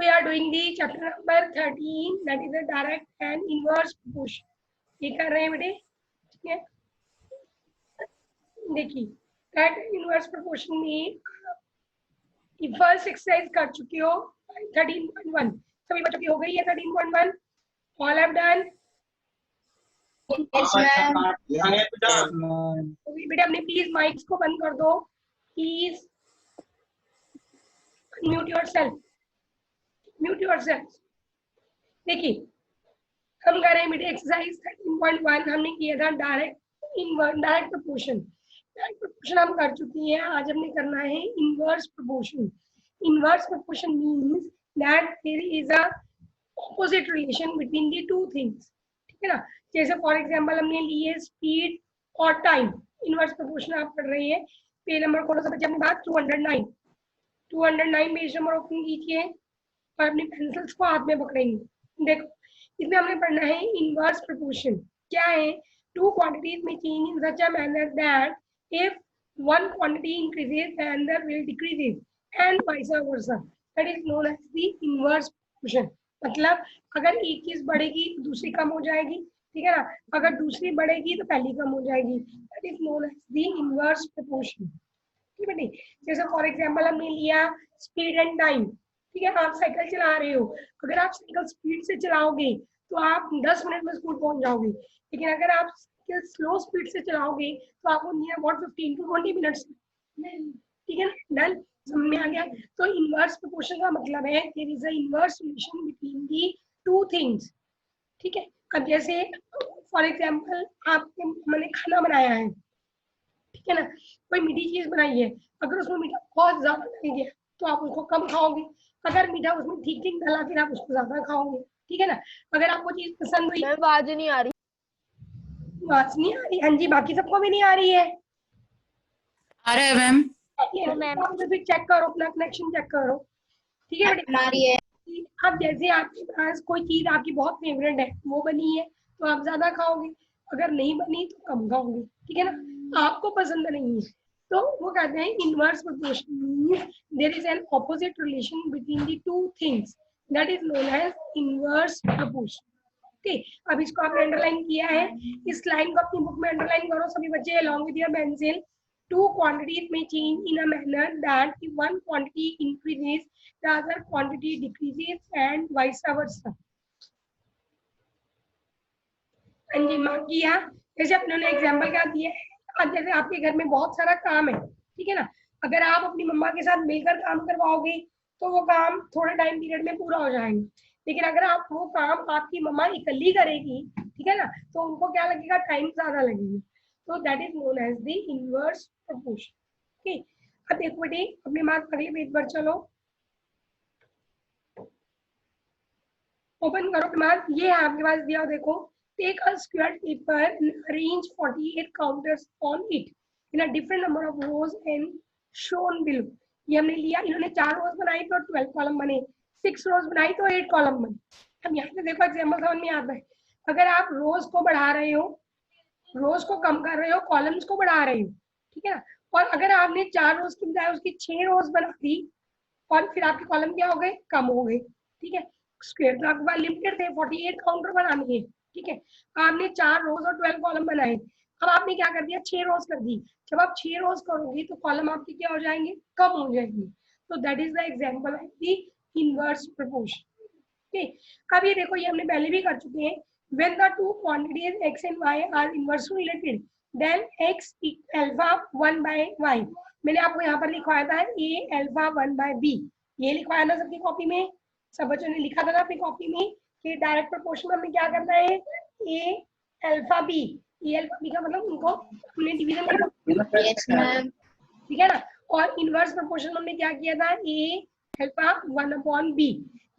we are doing the chapter number 13, that is the direct and inverse proportion. ये कर रहे हैं बेटे, ठीक है। देखिए डायरेक्ट इनवर्स प्रोपोर्शन में फर्स्ट एक्सरसाइज कर चुके हो 13.1, सभी बच्चों की हो गई है 13.1, ऑल हैव डन। बेटा अपने प्लीज माइक्स को बंद कर दो, please mute yourself, mute yourself. देखिए हम कर रहे हैं बेटे एक्सरसाइज 13.1, हमने किया था डायरेक्ट प्रोपोर्शन। डायरेक्ट प्रोपोर्शन हम कर चुके हैं, आज हमने करना है inverse proportion. Inverse proportion means that there is a opposite relation between the two things, ठीक है ना। जैसे फॉर एग्जांपल हमने लिए स्पीड और टाइम, इनवर्स प्रोपोर्शन आप पढ़ रहे हैं। पेज नंबर खोलो सब बच्चे अपनी बात, 209 पेज नंबर ओपन कीजिए और अपनी पेंसिल्स को हाथ में पकड़ेंगे। देखो इसमें हमने पढ़ना है इनवर्स प्रोपोर्शन। क्या है? टू क्वांटिटीज में change in such a manner that if one quantity increases the other will decreases and vice versa, that is known as the inverse proportion। मतलब अगर एक चीज बढ़ेगी तो दूसरी कम हो जाएगी, ठीक है ना। अगर दूसरी बढ़ेगी तो पहली कम हो जाएगी, that is known as the inverse proportion। ठीक है। जैसे फॉर एग्जांपल हमने लिया स्पीड एंड टाइम, ठीक है। आप साइकिल चला रहे हो, अगर आप साइकिल स्पीड से चलाओगे तो आप 10 मिनट में स्कूल पहुंच जाओगे, लेकिन अगर आप स्लो स्पीड से चलाओगे तो आपको नियर अबाउट 15 to 20 मिनट्स, ठीक है ना। डन, समझ में आ गया। तो इनवर्स प्रोपोर्शन का मतलब है there is a inverse relation between the two things, ठीक है। अब जैसे फॉर एग्जांपल आपने मैंने खाना बनाया है, ठीक है ना, कोई मीठी चीज बनाई है, अगर उसमें मीठा बहुत ज्यादा डल गया तो आप उसको कम खाओगे, अगर मीठा उसमें ठीक ठीक डला फिर आप उसको ज्यादा खाओगे, ठीक है ना। अगर आपको चीज पसंद हुई, आवाज नहीं आ रही, आवाज नहीं आ रही? हाँ जी, बाकी सबको भी नहीं आ रही है? आ रहा है मैम। आप फिर चेक करो, अपना कनेक्शन चेक करो, ठीक है बेटा। आ रही है। अब जैसे आपके पास कोई चीज आपकी बहुत फेवरेट है, वो बनी है तो आप ज्यादा खाओगे, अगर नहीं बनी तो कम खाओगे, ठीक है ना। आपको पसंद नहीं है तो वो कहते हैं inverse proportion means there is an opposite relation between the two things, that is known as inverse proportion. ठीक, अब इसको आपने अंडरलाइन किया है, इस लाइन को अपनी बुक में अंडरलाइन करो सभी बच्चे along with your pencil। Two quantities may change in a manner that if one quantity increases, the other quantity decreases and vice versa। हाँ जी, मार्क किया। जैसे अपने एग्जाम्पल क्या दिया है, अब जैसे आपके घर में बहुत सारा काम है, ठीक है ना, अगर आप अपनी मम्मा के साथ मिलकर काम करवाओगे तो वो काम थोड़े टाइम पीरियड में पूरा हो जाएंगे, लेकिन अगर आप वो काम आपकी मम्मा इकल्ली करेगी, ठीक है ना, तो उनको क्या लगेगा, टाइम ज्यादा लगेगा। तो that is known as the inverse proportion. ठीक, अब देखो बेटे अपने मार्क अगले पेज पर चलो, ओपन करो मार्क, ये है आपके पास दिया, देखो take a square paper and arrange 48 counters on it in a different number of rows and shown below। ये हमने लिया, इन्होंने 4 रोज बनाई तो 12 कॉलम बने, 6 रोज बनाई तो 8 कॉलम बने। हम यहाँ पे देखो एग्जाम्पल समझ में आता है, अगर आप रोज को बढ़ा रहे हो, रोज को कम कर रहे हो, कॉलम्स को बढ़ा रहे हो, ठीक है ना, और अगर आपने 4 रोज की बजाय उसकी 6 रोज बना दी और फिर आपके कॉलम क्या हो गए, कम हो गए, ठीक है। स्क्वायर तो आपके पास लिमिटेड थे, 48 काउंटर बनानी है, ठीक है। आपने 4 रोज और 12 कॉलम बनाए, अब आपने क्या कर दिया, 6 रोज कर दी। जब आप 6 रोज करोगे तो कॉलम आपके क्या हो जाएंगे, कम हो जाएंगे। तो that is the example of the inverse proportion. ठीक, अब ये देखो, ये हमने पहले भी कर चुके हैं। When the two quantities x and y are inversely related then x alpha 1/y। मैंने आपको यहाँ पर लिखवाया था a अल्फा 1/b, ये लिखवाया ना सबकी कॉपी में, सब बच्चों ने लिखा था ना अपनी कॉपी में कि डायरेक्ट प्रोपोर्शन में हमें क्या करना है, a alpha b। A alpha B का मतलब उनको हमने डिवीजन किया, ठीक है ना। और इनवर्स प्रोपोर्शन हमने क्या किया था, a अल्फा 1/b।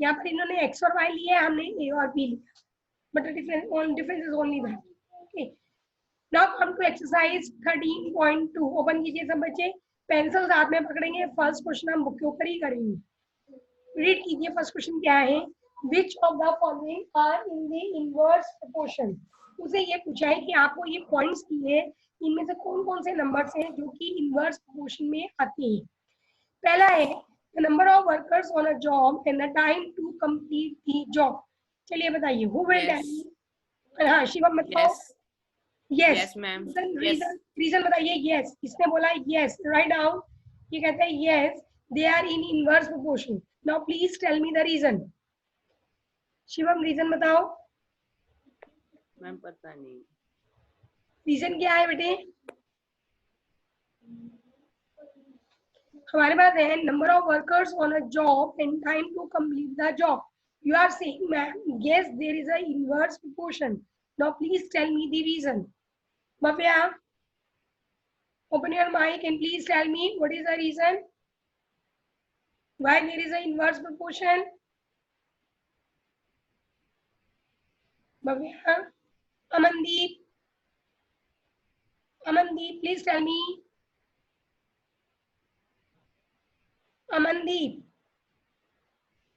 यहाँ पर इन्होंने x और y लिया है, हमने a और b लिया, but difference is only that. Okay, now come to exercise 13.2। Open कीजिए सब बच्चे, पेंसिल हाथ में पकड़ेंगे, फर्स्ट क्वेश्चन हम बुक के ऊपर ही करेंगे। रीड कीजिए, फर्स्ट क्वेश्चन क्या है, which of the following are in the inverse proportion. उसे ये पूछा है कि आपको ये पॉइंट्स दिए, इनमें से कौन कौन से नंबर्स हैं जो कि इनवर्स प्रोपोर्शन में आते हैं। पहला है the number of workers on a job and the time to complete the job. चलिए बताइए, who will tell Yes. Me? हाँ शिवम बताओ। Yes. Yes, Yes, ma'am. Reason Yes. Reason reason बताइए। यस, इसने बोला यस, राइट डाउन। ये कहता है yes they are in inverse proportion. Now please tell me the reason. Shivam reason बताओ, मैम पता नहीं। रीजन क्या है बेटे? हमारे पास है number of workers on a job and time to complete the job. You are saying ma'am yes there is a inverse proportion. Now please tell me the reason. Bhavya, open your mic and please tell me what is the reason why there is an inverse proportion. Bhavya, Amandeep, Amandeep, please tell me. Amandeep,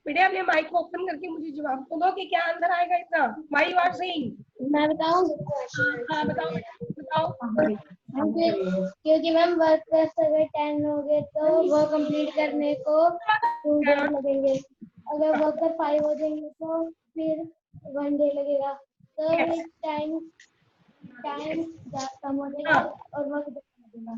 बेटे अपने mic को open करके मुझे जवाब तो दो कि क्या आंसर आएगा इसका। Why you are saying? मैं बताऊं? हाँ बताओ बेटा, बताओ। क्योंकि मैम वर्कर्स अगर 10 हो गए तो वो कंप्लीट करने को 2 डेज लगेंगे। अगर वर्कर 5 हो जाएंगे तो फिर 1 डे लगेगा। तो Yes. टाइम कम हो जाएगा और वर्क लगेगा।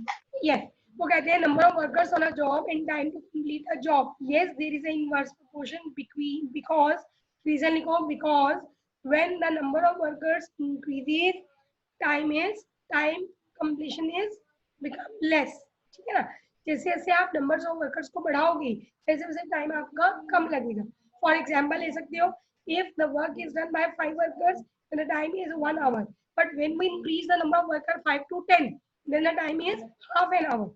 Yes, वो कहते हैं number of workers on a job and time to complete a job. Yes, there is an inverse proportion between because reason लिखो because when the number of workers increases, time completion is become less. ठीक है ना? जैसे जैसे आप numbers of workers को बढ़ाओगे वैसे वैसे टाइम आपका कम लगेगा। फॉर एग्जाम्पल ले सकते हो, if the work is done by 5 workers then the time is 1 hour, but when we increase the number of workers 5 to 10 then the time is half an hour.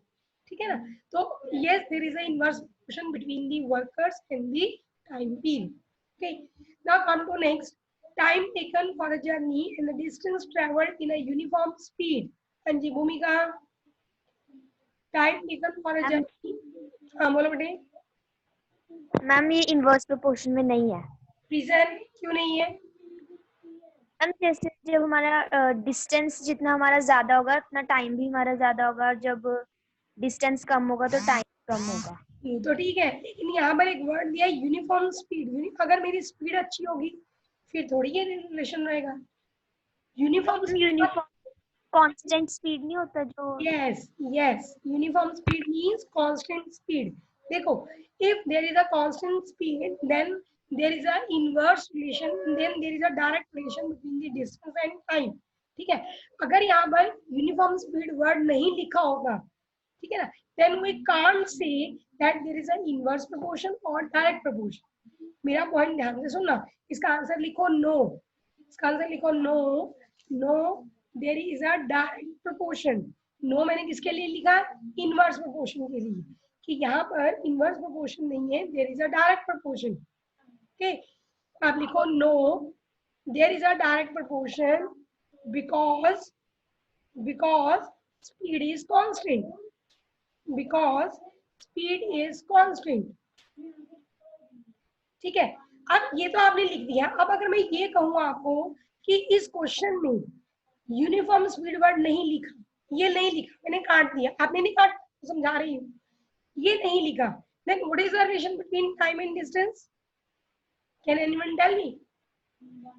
ठीक है ना? तो yes there is a inverse proportion between the workers and the time period. Okay, now come to next, time taken for a journey and the distance traveled in a uniform speed. हाँ जी भूमिका, time taken for a journey. हाँ बोलो बेटे। Ma'am ये inverse proportion में नहीं है। Reason क्यों नहीं है? मैम जैसे जब हमारा डिस्टेंस जितना हमारा ज्यादा होगा उतना टाइम भी हमारा ज्यादा होगा, और जब डिस्टेंस कम होगा तो टाइम कम होगा। ये तो ठीक है, लेकिन यहाँ पर एक वर्ड दिया है यूनिफॉर्म स्पीड। अगर मेरी स्पीड अच्छी होगी फिर थोड़ी ये रिलेशन रहेगा। यूनिफॉर्म यूनिफॉर्म कांस्टेंट स्पीड नहीं होता जो। Yes yes, uniform speed means constant speed. देखो, if there is a constant speed then there is a inverse relation, then there is a direct relation between the distance and time. ठीक है, अगर यहाँ पर uniform speed word नहीं लिखा होगा, ठीक है ना, then we can't say that there is an inverse proportion or direct proportion. मेरा पॉइंट ध्यान से सुनना। इसका आंसर लिखो नो, इसका आंसर लिखो no. No there is a direct proportion. No मैंने किसके लिए लिखा? इनवर्स प्रोपोर्शन के लिए, कि यहाँ पर इनवर्स प्रोपोर्शन नहीं है, there is a direct proportion. Okay, आप लिखो no there is a direct proportion because speed is constant, because speed is constant. ठीक है, अब ये तो आपने लिख दिया। अब अगर मैं ये कहूँ आपको कि इस क्वेश्चन में यूनिफॉर्म स्पीड वर्ड नहीं लिखा, ये नहीं लिखा, मैंने काट दिया, आपने नहीं काट, समझा रही हूँ, ये नहीं लिखा, then what is the relation between time and distance? Can anyone tell me?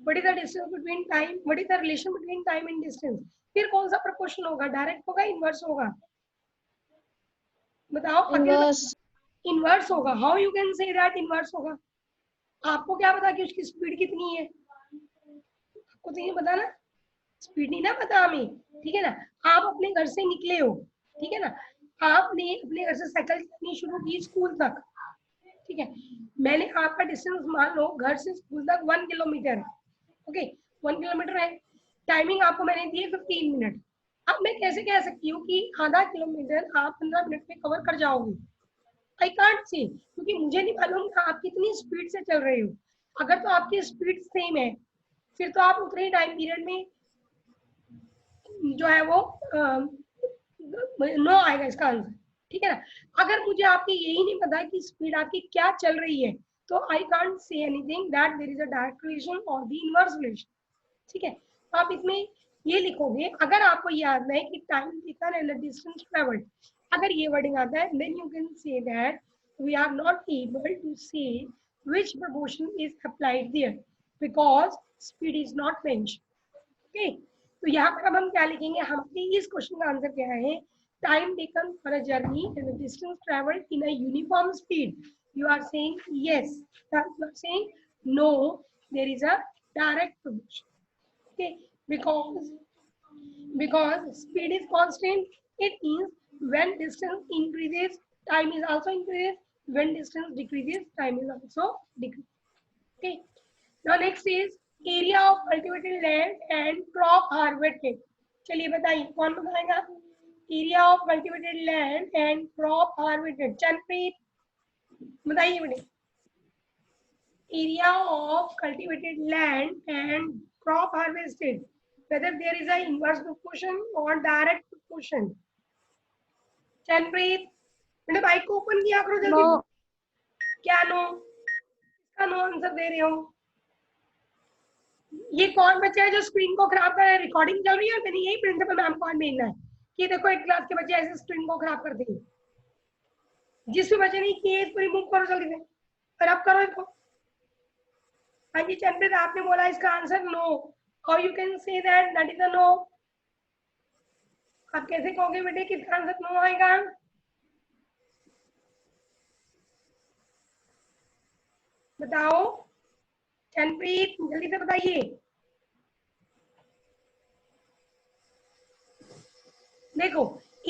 What is the distance between time? What is the relation between time and distance? फिर कौन सा प्रपोर्शन होगा? डायरेक्ट होगा, इनवर्स होगा? बताओ। इनवर्स होगा। How you can say that inverse होगा? आपको क्या पता कि उसकी स्पीड कितनी है? आपको तो ये पता ना, स्पीड नहीं ना पता हमें। ठीक है ना, आप अपने घर से निकले हो, ठीक है ना, आपने अपने घर से साइकिल चलानी शुरू की स्कूल तक, ठीक है, मैंने आपका डिस्टेंस मान लो घर से स्कूल तक 1 किलोमीटर है। ओके, 1 किलोमीटर है, टाइमिंग आपको मैंने दी है 15 मिनट। अब मैं कैसे कह सकती हूँ कि आधा किलोमीटर आप 15 मिनट में कवर कर जाओगे? आई कांट से, क्योंकि मुझे नहीं मालूम कि आप कितनी स्पीड से चल रहे हो। अगर तो आपकी स्पीड सेम है फिर तो आप उतने ही टाइम पीरियड में जो है वो नो आएगा इसका आंसर। ठीक है ना, अगर मुझे आपकी यही नहीं पता कि स्पीड आपकी क्या चल रही है तो I can't say anything that there is a direct relation और द इनवर्स रिलेशन। ठीक है, आप इसमें ये लिखोगे, अगर आपको याद है कि time taken and the distance travelled, अगर ये वर्डिंग आता है then you can say that we are not able to say which proportion is applied there because speed is not mentioned. Okay, तो यहाँ पर अब हम क्या लिखेंगे, हमारे इस क्वेश्चन का आंसर क्या है, time taken for a journey and distance travelled in a uniform speed. You are saying yes, you are saying no, there is a direct proportion. Okay, because speed is constant, it means when distance increases, time is also increases. When distance decreases, time is also decreases. Okay. Now next is area of cultivated land and crop harvested. चलिए बताइए कौन बताएगा, area of cultivated land and crop harvested. Chanpreet बताइए बेटे. area of cultivated land and crop harvested, whether there is a inverse proportion or direct proportion. Chanpreet मैंने bike को open किया करो जल्दी. No. क्या नो, इसका नो आंसर दे रहे हो. ये कौन बच्चा है जो स्क्रीन को खराब कर रहा है, रिकॉर्डिंग चल रही है. मैंने यही प्रिंसिपल मैम को भेजना है कि देखो एक क्लास के बच्चे ऐसे स्क्रीन को खराब करते हैं. जिस भी बच्चे ने किए इसको रिमूव करो जल्दी से, और अब करो इसको. हाँ जी चंद्रित, आपने बोला इसका answer no. How you can say that is a no. आप कैसे कहोगे बेटे किसका आंसर नो आएगा. बताओ चंद्रित जल्दी से बताइए. देखो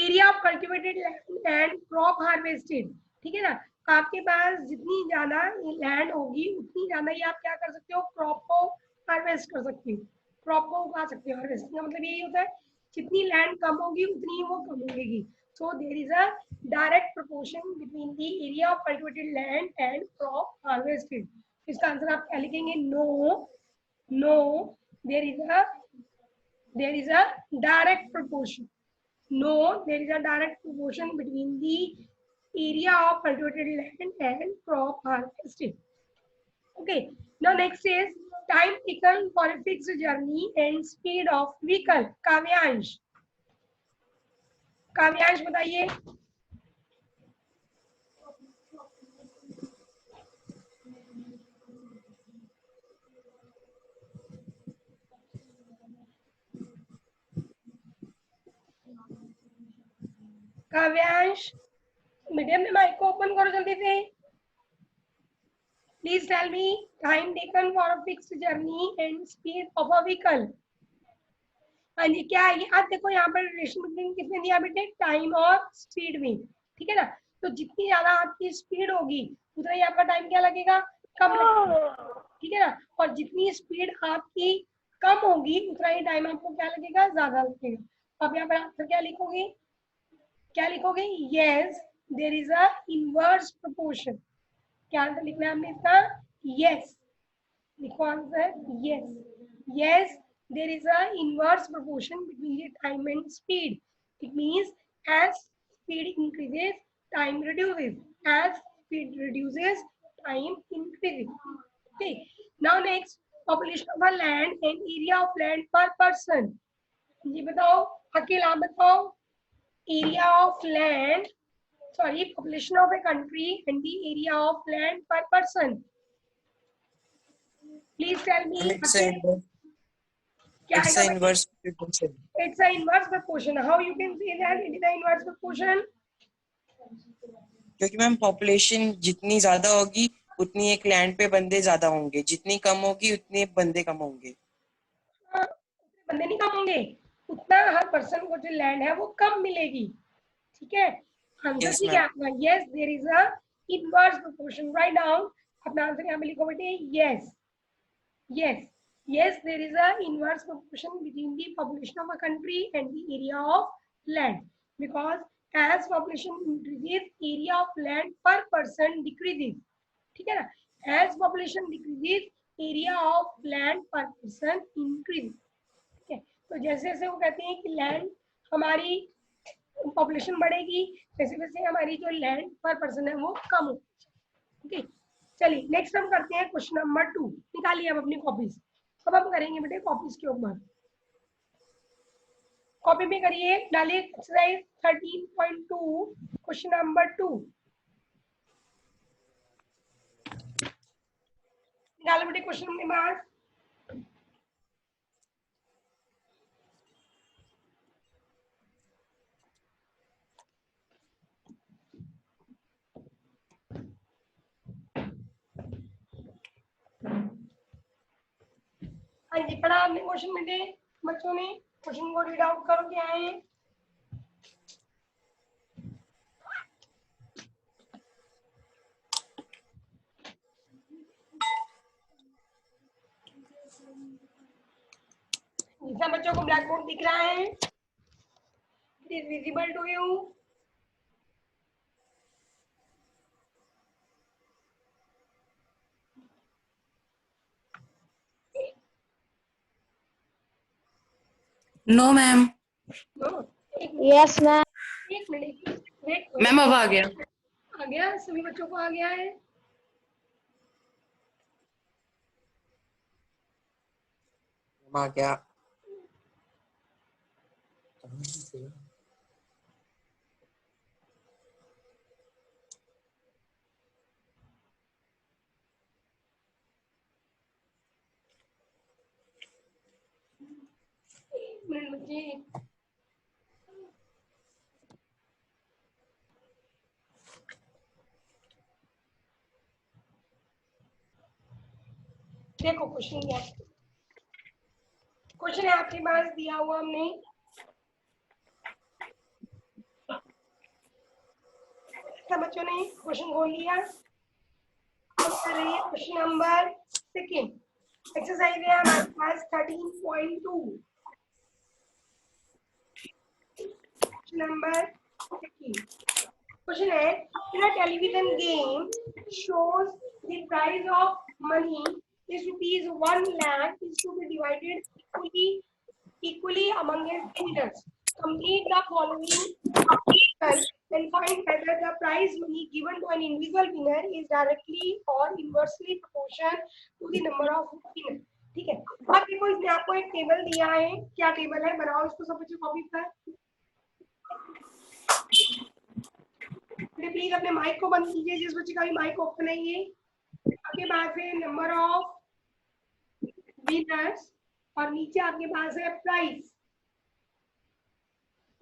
area of cultivated land and crop harvested, ठीक है ना. आपके पास जितनी ज्यादा लैंड होगी उतनी ज्यादा ही आप क्या कर सकते हो, क्रॉप को हार्वेस्ट कर सकते हो, क्रॉप को उगा सकते हो. हार्वेस्टिंग का मतलब यही होता है जितनी लैंड कम होगी उतनी ही वो कम होगी. So there is a direct proportion between the area of cultivated land and crop harvested. इसका आंसर आप क्या लिखेंगे, no. No, there is a direct proportion. No, there is a direct proportion between the area of cultivated land and crop harvested. Okay. Now next is time taken for a fixed journey and speed of vehicle. काव्यांश, काव्यांश बताइए. काव्यांश medium में mic को open करो जल्दी से. Please tell me time taken for a fixed journey and speed of a vehicle. हाँ जी क्या है, आप देखो यहाँ पर रिलेशन बिटवीन किसने दिया बेटे, टाइम और स्पीड में. ठीक है ना. तो जितनी ज्यादा आपकी स्पीड होगी उतना ही आपका टाइम क्या लगेगा, कम लगेगा. ठीक है ना. और जितनी स्पीड आपकी कम होगी उतना ही टाइम आपको क्या लगेगा, ज्यादा लगेगा. अब यहाँ पर आंसर क्या लिखोगे, क्या लिखोगे, yes there is a inverse proportion. क्या आंसर लिखना है हमने इसका, यस. लिखो answer, yes. Yes, there is a inverse proportion between the time and speed. It means as speed increases, time reduces. As speed reduces, time increases. Okay. Now next, population of a land and area of land per person. जी बताओ, अकेला बताओ. Area of land, sorry, population of a country and the area of land per person. Please tell me. It's an inverse proportion. It's an inverse proportion. How you can say that it is an inverse proportion? क्योंकि ma'am population जितनी ज्यादा होगी उतनी एक land पे बंदे ज्यादा होंगे, जितनी कम होगी उतने बंदे कम होंगे. बंदे नहीं कम होंगे, उतना हर पर्सन को जो लैंड है वो कम मिलेगी. ठीक है. आंसर ठीक है आपका, yes there is a inverse proportion. Right down अपना आंसर यहाँ पे लिखो बेटे, yes. Yes. Yes, there is a inverse proportion between the population of a country and the area of land, because as population increases, area of land per person decreases. ठीक है ना. As population decreases, area of land per person increases. ठीक है. तो जैसे जैसे वो कहते हैं कि लैंड हमारी पॉपुलेशन बढ़ेगी वैसे वैसे हमारी जो लैंड पर पर्सन है वो कम होगी. ओके. चलिए नेक्स्ट हम करते हैं क्वेश्चन नंबर 2. निकालिए अब अपनी कॉपीज. अब हम करेंगे बेटे कॉपीज के ऊपर. कॉपी में करिए, डालिए एक्सरसाइज 13.2 क्वेश्चन नंबर 2. बेटे क्वेश्चन अपने पास? हाँ जी, पढ़ा आपने क्वेश्चन बेटे? बच्चों ने क्वेश्चन को रीड आउट करो क्या है। सब बच्चों को ब्लैक बोर्ड दिख रहा है? It is visible to you? No ma'am. Yes ma'am. एक मिनट वेट। मैम अब आ गया। आ गया? सभी बच्चों को आ गया है? आ गया। एक मिनट बच्चे। देखो क्वेश्चन क्या है। क्वेश्चन है आपके पास दिया हुआ हमने, सब बच्चों ने क्वेश्चन खोल लिया। हम कर रहे हैं क्वेश्चन नंबर 2। एक्सरसाइज है हमारे पास 13.2। नंबर 2 क्वेश्चन है, in a television game shows the price of money is rupees 1 lakh is to be divided equally among its winners. Complete the following and find whether the prize money given to an individual winner is directly or inversely proportional to the number of winners. ठीक है, अब देखो इसने आपको एक table दिया है। क्या टेबल है, बनाओ इसको सब बच्चे कॉपी पर। प्लीज अपने माइक को बंद कीजिए, जिस बच्चे का भी माइक ओपन है। ये आपके पास है नंबर ऑफ विनर्स और नीचे आपके पास है प्राइस।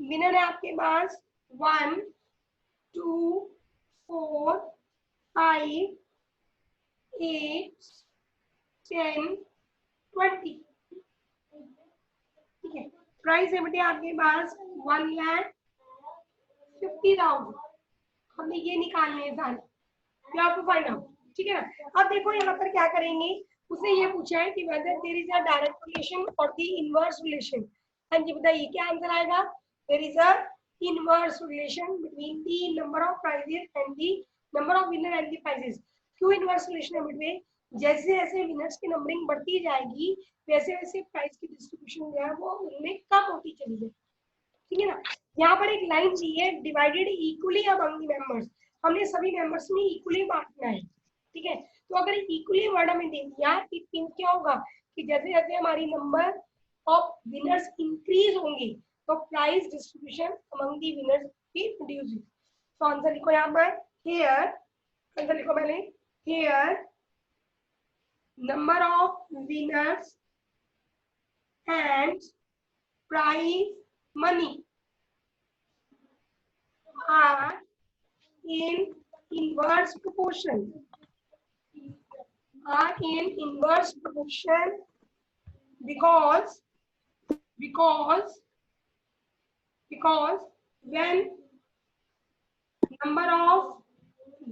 विनर है आपके पास 1, 2, 4, 5, 8, 10, 20। ठीक है, प्राइस है बेटे आपके पास 1,50,000। हमने ये निकालने हैं सारे, you have to find out। ठीक है ना। अब देखो यहाँ पर क्या करेंगे, उसने ये पूछा है कि whether there is a direct relation or the inverse relation। हाँ जी बताइए क्या आंसर आएगा। There is a inverse relation between the number of prizes and the number of winner and the prizes। क्यों inverse relation है between? जैसे जैसे winners की numbering बढ़ती जाएगी वैसे वैसे प्राइस की डिस्ट्रीब्यूशन जो है वो उनमें कम होती चली जाएगी। ठीक है ना। यहाँ पर एक लाइन दी है, divided equally among the members. हमने सभी मेंबर्स में इक्वली बांटना है। ठीक है, तो अगर इक्वली वर्ड में दे दिया इट मींस क्या होगा कि जैसे जैसे हमारी नंबर ऑफ विनर्स इंक्रीज होंगे तो price distribution among the winners भी रिड्यूस। तो आंसर लिखो यहाँ पर, हियर आंसर लिखो पहले, here number of winners and price money are in inverse proportion, because when number of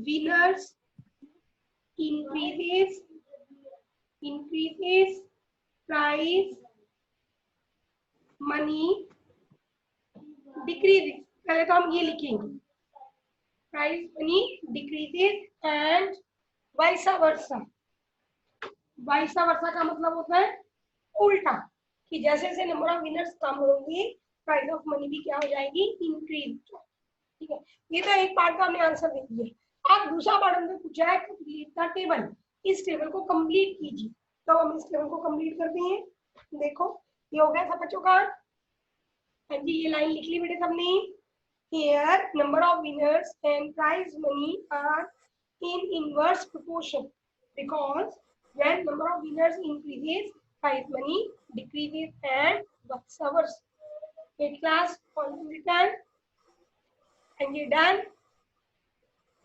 winners increases price money decreases। पहले तो हम ये लिखेंगे, price money decreases and vice versa. Vice versa का मतलब होता है उल्टा, कि जैसे जैसे नंबर ऑफ विनर्स कम होंगे प्राइस ऑफ मनी भी क्या हो जाएगी, इंक्रीज। ठीक है, ये तो एक पार्ट का हमने आंसर दे दिया। अब दूसरा पार्ट हमने पूछा है कंप्लीट द टेबल। इस टेबल को कंप्लीट कीजिए। तो हम इस टेबल को कंप्लीट करते हैं। देखो ये हो गया सब बच्चों का। हाँ जी, ये लाइन लिख ली बेटे सबने। Here number of winners and prize money are in inverse proportion because When number of winners increases, prize money decreases and works hours. Eight class on to return and ये done.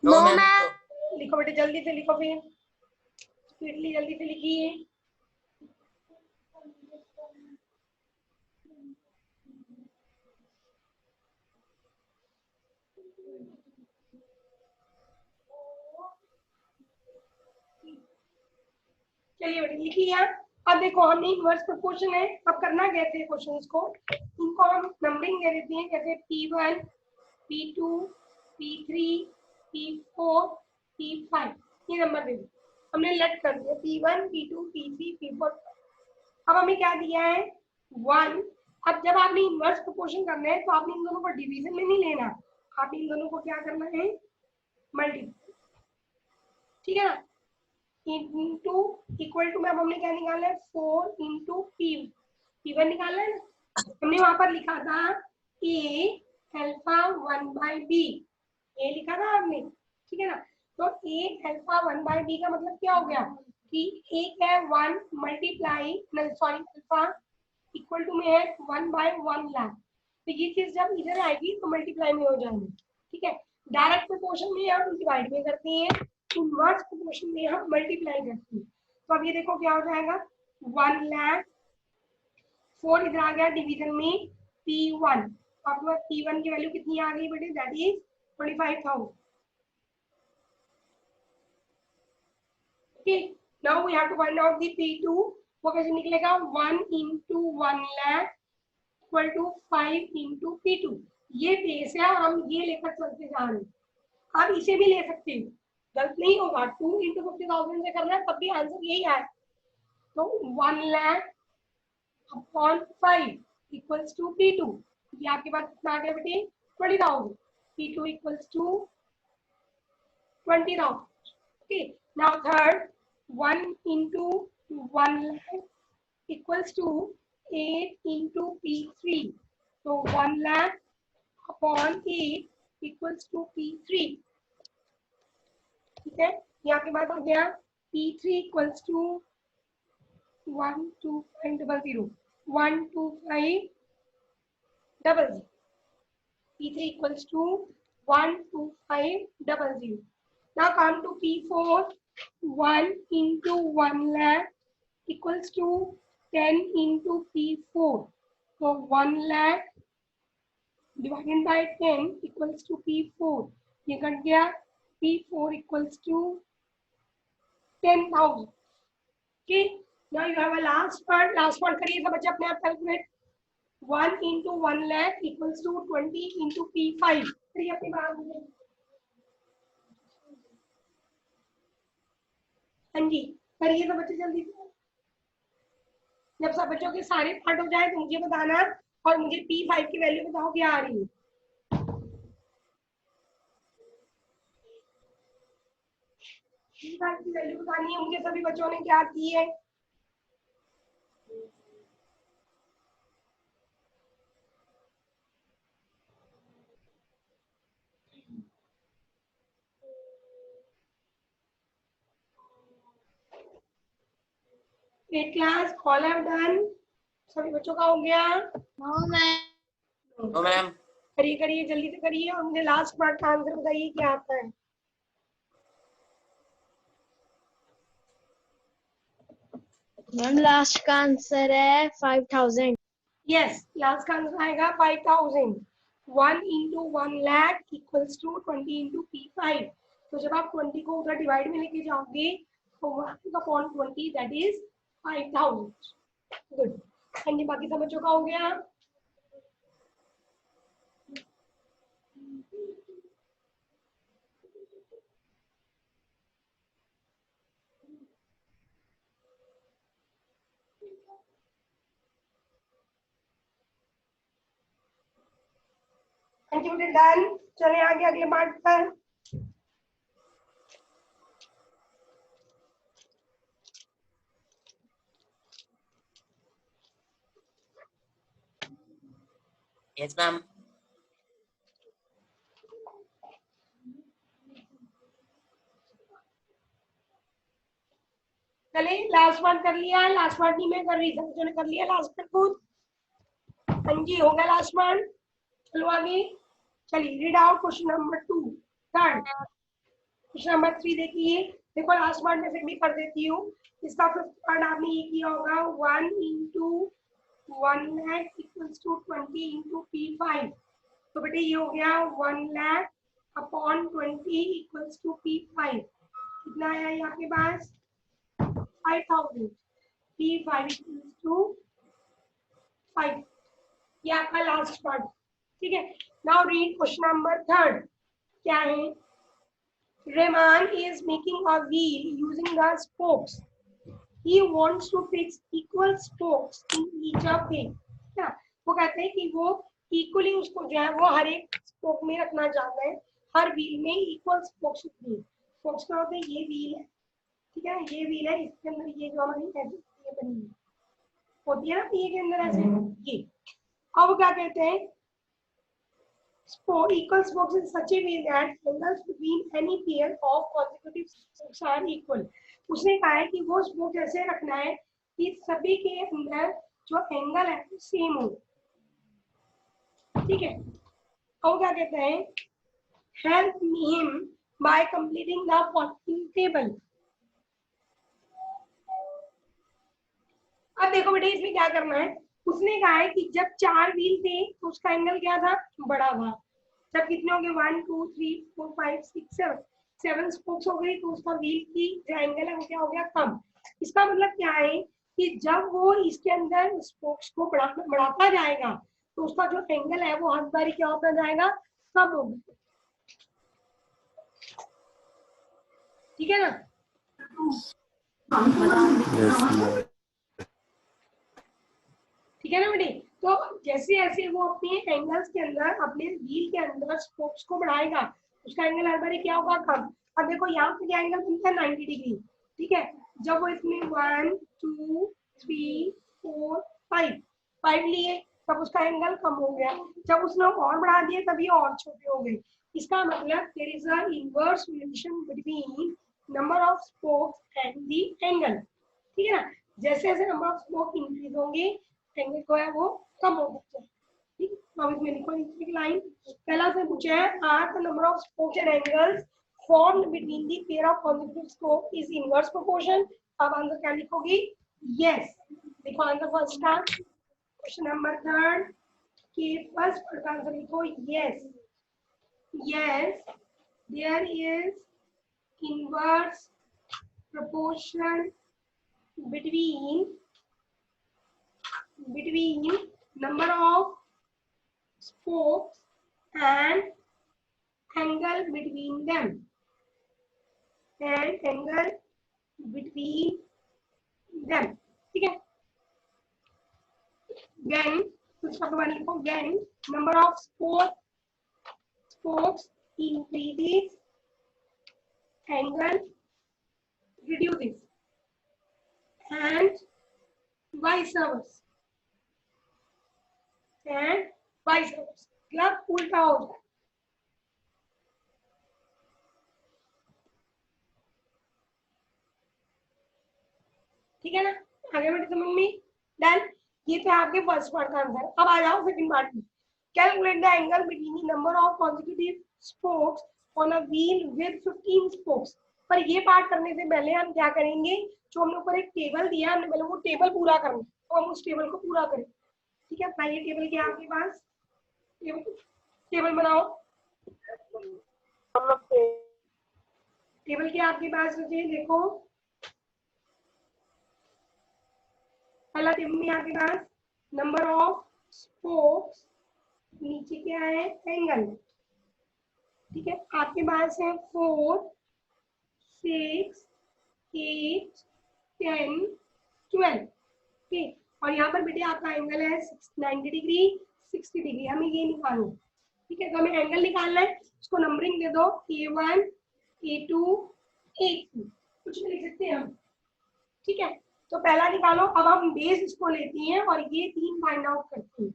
No ma'am. लिखो बेटे जल्दी से लिखो फिर speedly जल्दी से लिखिए। चलिए बेटे लिखिए यहाँ। अब देखो हमने इनवर्स प्रोपोर्शन है, अब करना कैसे है क्वेश्चंस को, इनको हम नंबरिंग दे देते हैं जैसे P1, P2, P3, P4, P5 ये नंबर दे दिए, हमने लेट कर दिया P1, P2, P3, P4। अब हमें क्या दिया है 1। अब जब आपने इनवर्स प्रोपोर्शन करना है तो आपने इन दोनों को डिवीजन में नहीं लेना, आपने इन दोनों को क्या करना है मल्टीप्लाई, ठीक है ना। इंटू इक्वल टू में अब हमने क्या निकाला है 4 इंटू P1 निकालना है ना, हमने वहां पर लिखा था A अल्फा 1/b, ये लिखा था आपने, ठीक है ना। तो A अल्फा 1/b का मतलब क्या हो गया कि एक है 1 multiply sorry alpha equal to में है 1/1 लाख, तो ये चीज जब इधर आएगी तो मल्टीप्लाई में हो जाएंगे, ठीक है। डायरेक्ट प्रोपोर्शन में हम डिवाइड में करते हैं, इनवर्स प्रोपोर्शन में हम मल्टीप्लाई करते हैं। तो अब ये देखो क्या हो जाएगा 1 लाख, 4 इधर आ गया डिवीजन में P1, आपके पास P1 की वैल्यू कितनी आ गई बेटे that is 25,000। Okay now we have to find out the P2, वो कैसे निकलेगा 1 into 1 lakh equal to 5 into P2, ये बेस है और हम ये लेकर चलते जा रहे हैं। आप इसे भी ले सकते हो, गलत नहीं होगा, 2 इंटू 50,000 से करना है तब भी आंसर यही आए। तो 1 lakh upon 5 equals to P2, ये आपके पास कितना आ गया बेटे 20,000, P2 equals to 20,000। Okay now third 1 into 1 lakh equals to 8 into P3, तो 1 lakh upon 8 equals to P3, ठीक है। ये आपके पास हो गया P3 equals to 12500 12500, P3 equals to 12500. Now come to P4, 1 into 1 lakh equals to 10 into P4. So 1 lakh divided by 10 equals to P4. ये cut गया P4 equals to 10,000. Okay. Now you have a last part. Last part करिए सब बच्चे अपने आप calculate. 1 into 1 lakh equals to 20 into P5। करिए अपनी बात में। हाँ जी करिए सब बच्चे जल्दी से। जब सब बच्चों के सारे पार्ट हो जाए तो मुझे बताना और मुझे P5 की वैल्यू बताओ क्या आ रही है। P5 की वैल्यू बतानी है मुझे, सभी बच्चों ने क्या की है। Eight class all have done, सभी बच्चों का हो गया। No ma'am. No ma'am. करिए करिए जल्दी से करिए और मुझे लास्ट पार्ट का आंसर बताइए क्या आता है। मैम लास्ट का आंसर है 5000। यस लास्ट का आंसर आएगा 5000। 1 into 1 lakh equals to 20 into P5। तो जब आप 20 को उधर डिवाइड में लेके जाओगे तो 1 अपॉन 20 दैट इज 5000। गुड। हाँ जी बाकी सब बच्चों का हो गया। हाँ जी बेटे डन, चले आगे अगले पार्ट पर। Yes ma'am. चले लास्ट पार्ट कर लिया, लास्ट पार्ट नहीं मैं कर रही थी, जो कर लिया लास्ट पार्ट खुद। हाँ जी हो गया लास्ट पार्ट। चलो आगे चलिए, read out question number 2 third. Question number 3 देखिए, देखो लास्ट पार्ट में फिर भी कर देती हूँ। इसका फिफ्थ पार्ट आपने ये किया होगा 1 into 1 lakh equals to 20 into P5। तो बेटे ये हो गया 1 lakh upon 20 equals to P5। कितना आया ये आपके पास 5000। P5 equals to 5। ये आपका लास्ट पार्ट, ठीक है। Now read question number third. क्या है? Rahman is making a wheel using the spokes. He wants to fix equal spokes in each of it. क्या वो कहते हैं कि वो इक्वली उसको जो है वो हर एक स्पोक में रखना चाहता है, हर व्हील में इक्वल स्पोक्स होती है। स्पोक्स क्या होते हैं? ये व्हील है, ठीक है, ये व्हील है, इसके अंदर ये जो हमारी ऐसी ये बनी है होती है ना ये के अंदर ऐसे ये। अब क्या कहते हैं? Equal spokes in such a way that angles between any pair of consecutive spokes are equal. उसने कहा है कि वो स्पोक ऐसे रखना है कि सभी के अंदर जो एंगल है वो सेम हो, ठीक है। और क्या कहते हैं? Help him by completing the following table. अब देखो बेटे इसमें क्या करना है। उसने कहा है कि जब 4 व्हील थे तो उसका एंगल क्या था? बड़ा था। जब कितने हो गए 1 2 3 4 5 6 7 7 स्पोक्स हो गई तो उसका व्हील की जो एंगल है वो क्या हो गया? कम। इसका मतलब क्या है कि जब वो इसके अंदर स्पोक्स को बढ़ाता जाएगा तो उसका जो एंगल है वो हर बारी क्या होता जाएगा? कम होगा, ठीक है ना? ठीक है ना बेटी? तो जैसे जैसे वो अपने एंगल्स के अंदर अपने व्हील के अंदर स्पोक्स को बढ़ाएगा उसका एंगल हर बार क्या होगा? कम। अब देखो यहाँ पे क्या एंगल बनता है? 90 डिग्री, ठीक है। जब वो इसमें 1 2 3 4 5 लिए तब उसका एंगल कम हो गया। जब उसने और बढ़ा दिए तब ये और छोटे हो गए। इसका मतलब there is a inverse relation between number of spokes and the angle, ठीक है ना? जैसे जैसे नंबर ऑफ स्पोक इंक्रीज होंगे एंगल को है वो कम हो सकता है, ठीक है। अब इसमें लिखो नीचे की लाइन। पहला से पूछा है are the number of spokes and angles formed between the pair of consecutive spoke is inverse proportion। अब आंसर क्या लिखोगी? yes। देखो आंसर फर्स्ट का क्वेश्चन नंबर थर्ड के फर्स्ट पार्ट का आंसर लिखो yes। yes there is inverse proportion between number of spokes and angle between them and angle between them, ठीक है। when when number of spokes increases angle reduces and vice versa मतलब उल्टा हो जाए, ठीक है ना? आगे बढ़े समझ में? डन। ये तो आपके फर्स्ट पार्ट का आंसर। अब आ जाओ सेकंड पार्ट में। Calculate the angle between the number of consecutive spokes on a wheel with 15 spokes. पर ये पार्ट करने से पहले हम क्या करेंगे? जो हमने ऊपर एक टेबल दिया हमने पहले वो टेबल पूरा करना है, तो हम उस टेबल को पूरा करें, ठीक है। अपना ये टेबल क्या आपके पास? टेबल बनाओ। टेबल क्या आपके पास बचे? देखो पहला टेबल में आपके पास नंबर ऑफ स्पोक्स, नीचे क्या है? एंगल, ठीक है। आपके पास है 4 6 8 10 12, ठीक। और यहाँ पर बेटे आपका एंगल है 90 डिग्री 60 डिग्री, हमें ये निकालना है, ठीक है। तो हमें एंगल निकालना है, उसको नंबरिंग दे दो A1 A2 A3, कुछ भी लिख सकते हैं हम, ठीक है। तो पहला निकालो। अब हम बेस इसको लेते हैं और ये 3 फाइंड आउट करते हैं,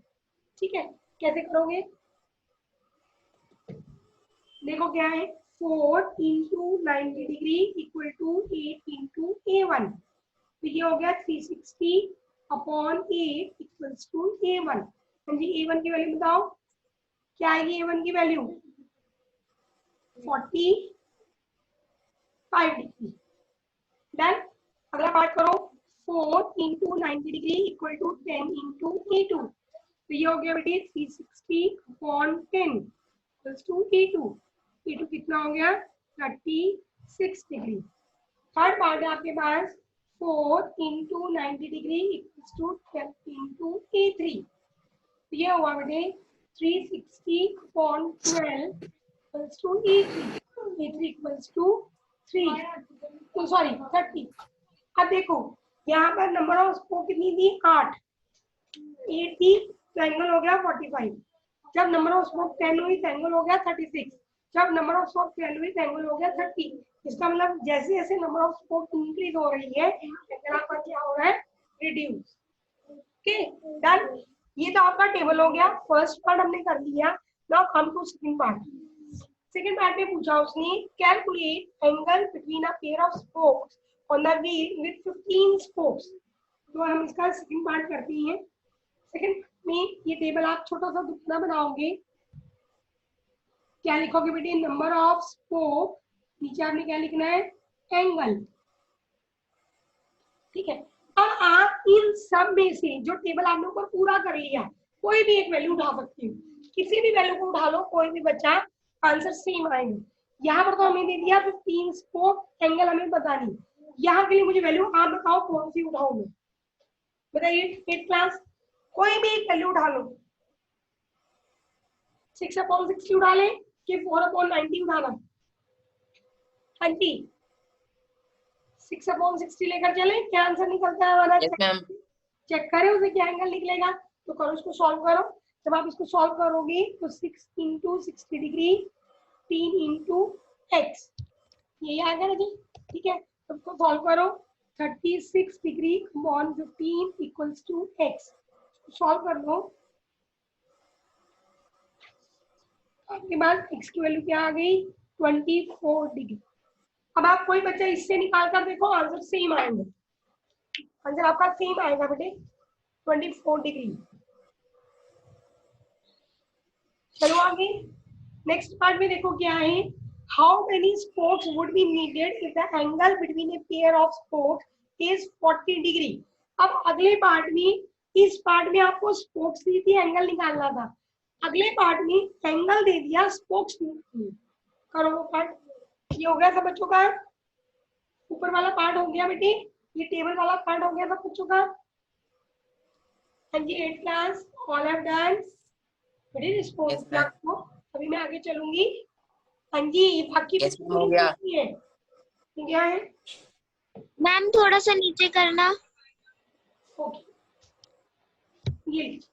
ठीक है। कैसे करोगे? देखो क्या है? 4 into 90 degree equal to 8 into A1, ये हो गया 360 अपॉन 8 इक्वल्स टू A1। हाँ जी, A1 की वैल्यू बताओ, क्या आएगी A1 की वैल्यू? 45 डिग्री। डन। अगला पार्ट करो, 4 into 90 degree equal to 10 into E2। तो ये हो गया बेटे 360 upon 10 equals to E2। E2 कितना हो गया? 36 डिग्री। थर्ड पार्ट है आपके पास 4 into 90 degree equals to 10 into E3। तो ये हुआ बेटे 360 upon 12 equals to E3। E3 equals to 3, तो सॉरी 30। अब देखो यहाँ पर नंबर ऑफ स्पोक कितनी थी? 8 थी, तो एंगल हो गया 45। जब नंबर ऑफ स्पोक 10 हुई तो एंगल हो गया 36। जब नंबर ऑफ स्पोक 12 हुई तो एंगल हो गया 30। इसका मतलब जैसे जैसे नंबर ऑफ स्पोक इंक्रीज हो रही है एंगल आपका क्या हो रहा है? रिड्यूस। Okay done. ये तो आपका टेबल हो गया। फर्स्ट पार्ट हमने कर लिया। Now come to second part. Second part में पूछा उसने calculate angle between a pair of spokes on the wheel with 15 spokes. तो हम इसका सेकंड पार्ट करते हैं। सेकंड में ये टेबल आप छोटा सा दुगना बनाओगे। क्या लिखोगे बेटे? नंबर ऑफ स्पोक, नीचे आपने क्या लिखना है? एंगल। ठीक है। अब आप इन सब में से जो टेबल आपने ऊपर पूरा कर लिया, कोई भी एक वैल्यू उठा सकते हो। किसी भी वैल्यू को उठा लो, कोई भी बच्चा, आंसर सेम आएगा। यहाँ पर तो हमें दे दिया 15 स्पोक, एंगल हमें पता नहीं। यहाँ के लिए मुझे वैल्यू आप बताओ कौन सी उठाओ मैं? बताइए 8 क्लास, कोई भी एक वैल्यू उठा लो। 6/60 उठा ले कि 4/90 उठाना? हाँ जी, 6/60 लेकर चले, क्या आंसर निकलता है हमारा? Yes ma'am. चेक करें उसे, क्या एंगल निकलेगा। तो करो, इसको सॉल्व करो। जब आप इसको सॉल्व करोगे तो 6 इंटू 60 डिग्री 3 इंटू एक्स, यही आएगा ना जी? ठीक है, तो इसको सॉल्व करो। 36 degree upon 15 equals to x. Solve कर लो। आपके पास x की वैल्यू क्या आ गई? 24 डिग्री। अब आप कोई बच्चा इससे निकाल कर देखो, आंसर सेम आएंगे। आंसर आपका सेम आएगा बेटे, 24 डिग्री। चलो आगे नेक्स्ट पार्ट में देखो क्या है। How many spokes would be needed if the angle between a pair of spokes is 40 degree. अब अगले पार्ट में, इस पार्ट में आपको स्पोक्स दी थी, एंगल निकालना था। अगले पार्ट में एंगल दे दिया, स्पोक्स नहीं। करो वो पार्ट। ये हो गया सब बच्चों का। ऊपर वाला पार्ट हो गया बेटे, ये टेबल वाला पार्ट हो गया सब बच्चों का। हाँ जी 8 क्लास, ऑल हैव डन बेटे रिस्पॉन्स। Yes, ma'am. को अभी मैं आगे चलूंगी। हाँ जी, बाकी Yes, ma'am, हो गया। ये क्या है? मैम थोड़ा सा नीचे करना। ओके, ये लीजिए।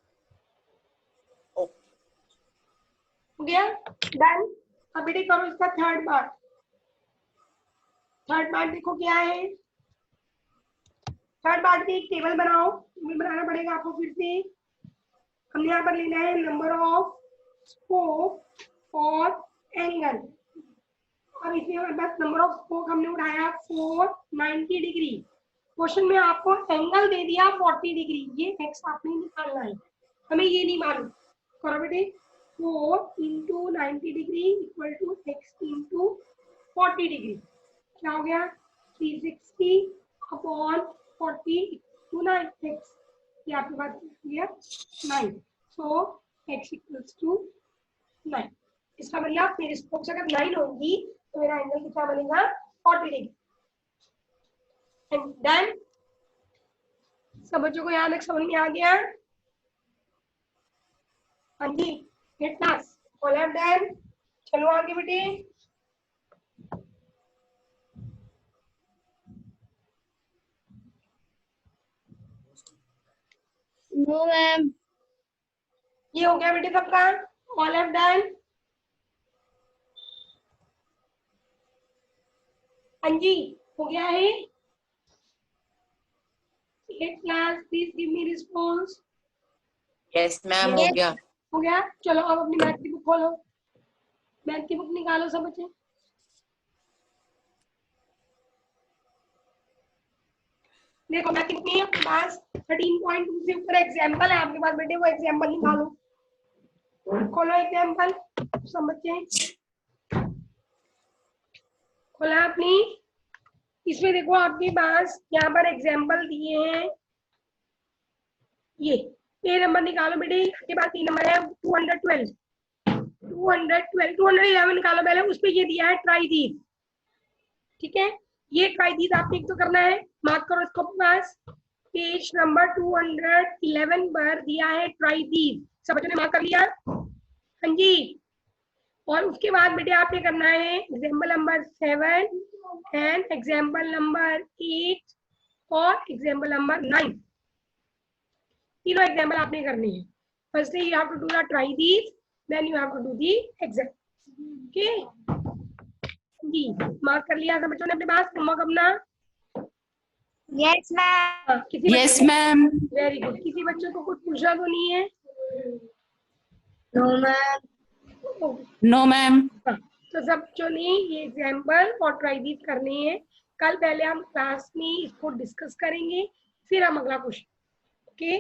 हो गया डन। अब बेटे करो इसका थर्ड पार्ट। थर्ड पार्ट देखो क्या है। थर्ड पार्ट में एक टेबल बनाओ। टेबल बनाना पड़ेगा आपको फिर से। हमने यहाँ पर लेना है नंबर ऑफ स्पोक और एंगल। अब इसमें हमारे पास नंबर ऑफ स्पोक हमने उठाया 490 डिग्री। क्वेश्चन में आपको एंगल दे दिया 40 डिग्री। ये एक्स आपने निकालना है, हमें ये नहीं मालूम। करो बेटे, 4 into 90 degree equal to x into 40 degree. क्या हो गया? 360 अपॉन 40 टू 9 एक्स। ये आपके पास clear 9। So X equals to 9। इसका मतलब मेरी स्पोक्स अगर 9 होंगी तो मेरा एंगल कितना बनेगा? 40 डिग्री। एंड देन सब बच्चों को यहाँ तक समझ में आ गया? हाँ जी 8 क्लास, ऑल हैव डन। चलो आगे बेटे। No ma'am. ये हो गया बेटे सबका, ऑल हैव डन। हाँ जी हो गया है। 8 class, please give me response. Yes ma'am, हो गया। हो गया। चलो अब अपनी मैथ की बुक खोलो, मैथ की बुक निकालो सब बच्चे। देखो मैं कितनी है आपके पास 13.2 से ऊपर एग्जाम्पल है आपके पास बेटे, वो एग्जाम्पल निकालो, खोलो एग्जाम्पल सब बच्चे, खोला अपनी। इसमें देखो आपके पास यहाँ पर एग्जाम्पल दिए हैं, ये ए नंबर निकालो बेटे, आपके पास 3 नंबर है 212 211 निकालो पहले, उस पे ये दिया है ट्राई दीज, ठीक है, ये ट्राई दीज आपने एक तो करना है, मार्क करो इसको पास, पेज नंबर 211 पर दिया है ट्राई दीज, सब बच्चों ने मार्क कर लिया, हाँ जी। और उसके बाद बेटे आपने करना है example number 7 and example number 8 और एग्जाम्पल नंबर 9, तीनों एग्जाम्पल आपने करने हैं। Firstly you have to do the try these, then you have to do the exam, okay जी। मार्क कर लिया सब बच्चों ने अपने पास होमवर्क अपना? Yes ma'am. किसी यस मैम। Very good. किसी बच्चों को कुछ पूछा तो नहीं है? No ma'am. No ma'am. तो सब बच्चों ने ये एग्जाम्पल और ट्राई दीज करने हैं। कल पहले हम क्लास में इसको डिस्कस करेंगे, फिर हम अगला क्वेश्चन, ओके।